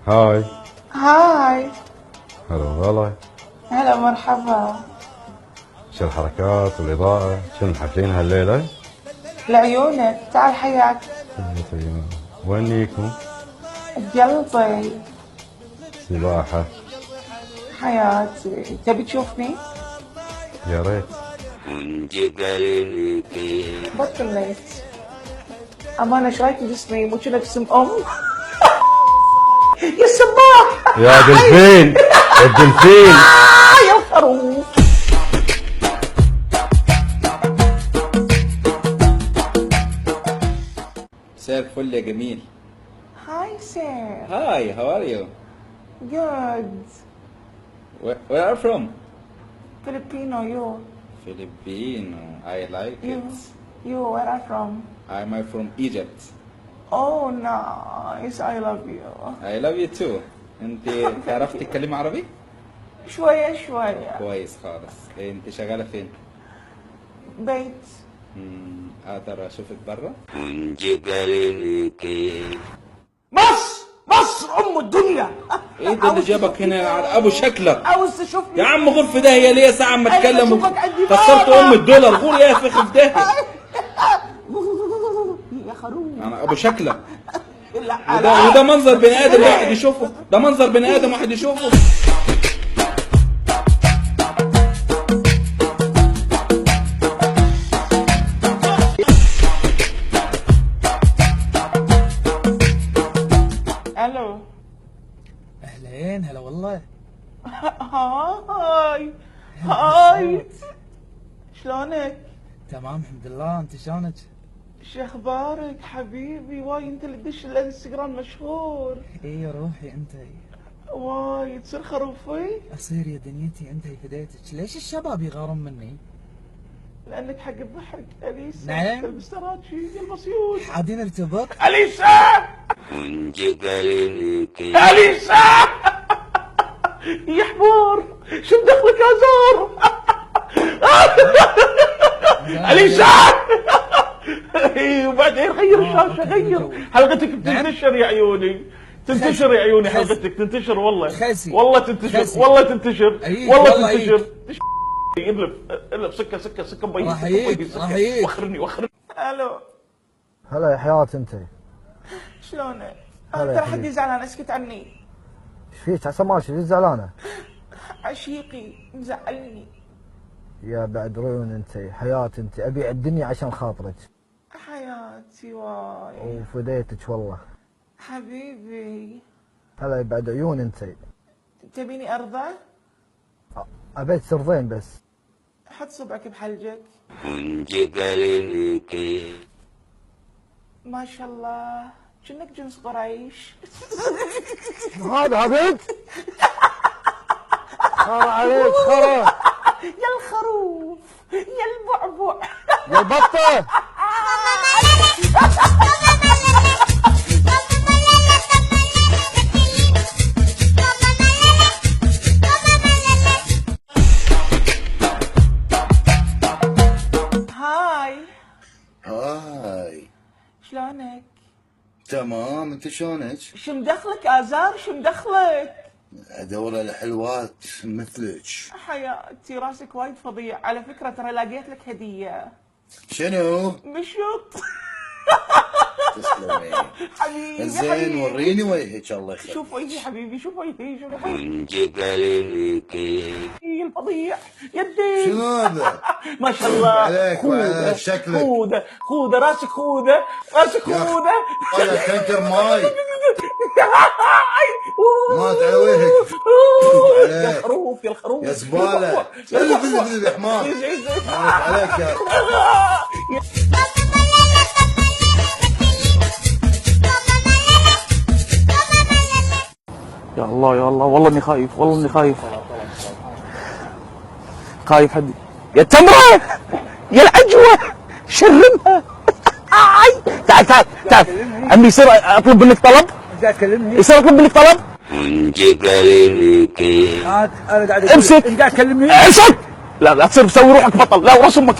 هاي. هاي. هلا والله. هلا مرحبا. شو الحركات والإضاءة؟ شو محفلين هالليلة؟ لعيونك، تعال حياك. وين نيكم؟ بقلبي. سباحة. حياتي، تبي تشوفني؟ يا ريت. بطل ليت. أمانة ايش رايك بجسمي؟ مو كذا باسم أم؟ يا صباح. يا دلفين. الدلفين. يا الخروف. مساء الفل يا جميل. هاي سير. Hi, how are you? Good. Where are you from? Filipino, you. Filipino. I like You. it. You, where are you from? I'm from Egypt. Oh, nice. I love you. I love you too. انت تعرفي تتكلمي عربي؟ شوية شوية. كويس خالص. انت شغالة فين؟ بيت. اقدر اشوفك برا؟ مصر مصر ام الدنيا. ايه ده اللي جابك هنا على ابو شكلك؟ عاوز تشوفني؟ يا عم غور في داهية ليه ساعة ما أيوة، اتكلم أشوفك عندي كسرت بابا. الدولار غور يا فخ في داهية. يا خروف. انا ابو شكلك. لا وده منظر بني ادم واحد يشوفه، ده منظر بني ادم واحد يشوفه. الو. اهلين هلا والله. هاي هاي. شلونك؟ تمام الحمد لله، انت شلونك؟ شو اخبارك حبيبي؟ واي انت اللي تدش الانستغرام مشهور. اي روحي انت. واي تصير خروفي؟ اصير يا دنيتي، انت فديتك. ليش الشباب يغارون مني؟ لانك حق الضحك. اليسا. نعم. تلبس تراتشي البسيوط. عادي نرتبط. اليسا. اليسا. يا حمار شو مدخلك يا زور؟ اليسا. وبعدين غير الشاشه، غير حلقتك بتنتشر يا عيوني، تنتشر يا عيوني، حلقتك تنتشر والله. خسي. والله تنتشر خسي. والله تنتشر أيك والله والله تنتشر. الف سكه بيض. راح يجيك راح يجيك. وخرني. الو. هلا يا حياة انت. شلونك؟ هلا انا يا ترى حدي حبيبي. زعلان، اسكت عني. ايش فيك عسى ماشي؟ ليش زعلانة؟ عشيقي مزعلني. يا بعد عيون انت، حياة انت، ابيع الدنيا عشان خاطرك. حياتي واي. وفديتك والله. حبيبي. هلا يا بعد عيون انت. تبيني ارضى؟ ابيت سرضين بس. حط صبعك بحلجك. ما شاء الله كأنك جنس قريش. هذا بنت. خرا عليك خرا. يا الخروف يا البعبع يا البطة. هاي. هاي. شلونك؟ تمام، انت شلونك؟ شو مدخلك آزار؟ شو مدخلك؟ ادور على حلوات مثلك. حياتي راسك وايد فظيع. على فكرة ترى لقيت لك هدية. شنو؟ مشط. تسلمي. حبيبي زين حبيبي. وريني وجهك الله يخليك. شوف وجهي حبيبي، شوف وجهي، شوف وجهي الفظيع. يدي. شنو هذا؟ ما شاء الله. عليك وعلى شكلك. خوذة راسك خوذة راسك يا خوذة. ولا تنكر ماي. مات على وجهك. يا عليك. الخروف يا الخروف يا زبالة. اذب يا حمار. مات عليك يا. يا الله يا الله، والله اني خايف، والله اني خايف. خايف حد. يا التمرة يا العجوة شرمها. تعال تعال تعال عمي، يصير اطلب منك طلب؟ جاي تكلمني؟ يصير اطلب منك طلب؟ انا قاعد امسك. انت قاعد تكلمني؟ امسك. لا تصير تسوي روحك بطل، لا وراس امك.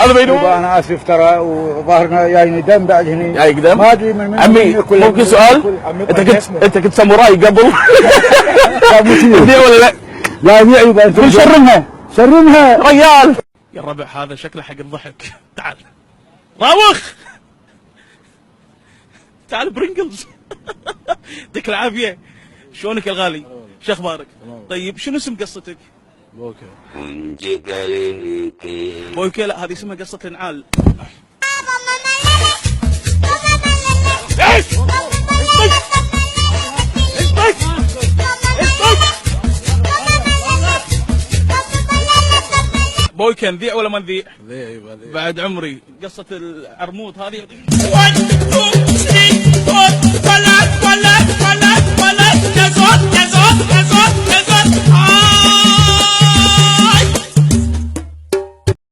هذا بينور. انا اسف ترى وظهرنا جايني دم بعد هني. جايك دم؟ ما ادري من عمي ممكن سؤال؟ انت كنت ساموراي قبل؟ تبيع ولا لا؟ لا ابيع يبا انت قول شرمها ريال. يا الربع هذا شكله حق الضحك. تعال راوخ، تعال برينجلز. يعطيك العافيه. شلونك يا الغالي؟ شو اخبارك؟ طيب شنو اسم قصتك؟ بويكا. لا هذه اسمها قصة الانعال. بويكا نذيع ولا ما نذيع؟ بعد عمري. قصة العرمود هذه. 1 2 3 4 طلعت